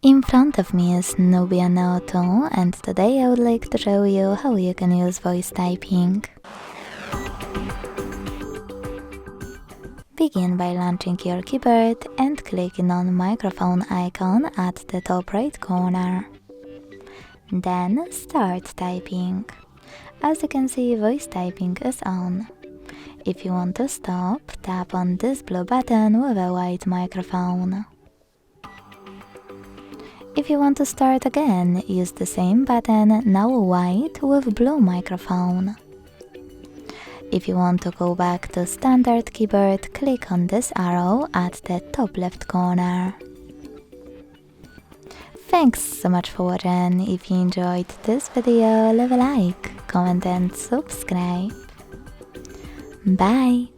In front of me is Nubia Neo 2, and today I would like to show you how you can use voice typing. Begin by launching your keyboard and clicking on microphone icon at the top right corner. Then start typing. As you can see, voice typing is on. If you want to stop, tap on this blue button with a white microphone. If you want to start again, use the same button, now white with blue microphone. If you want to go back to standard keyboard, click on this arrow at the top left corner. Thanks so much for watching. If you enjoyed this video, leave a like, comment and subscribe. Bye!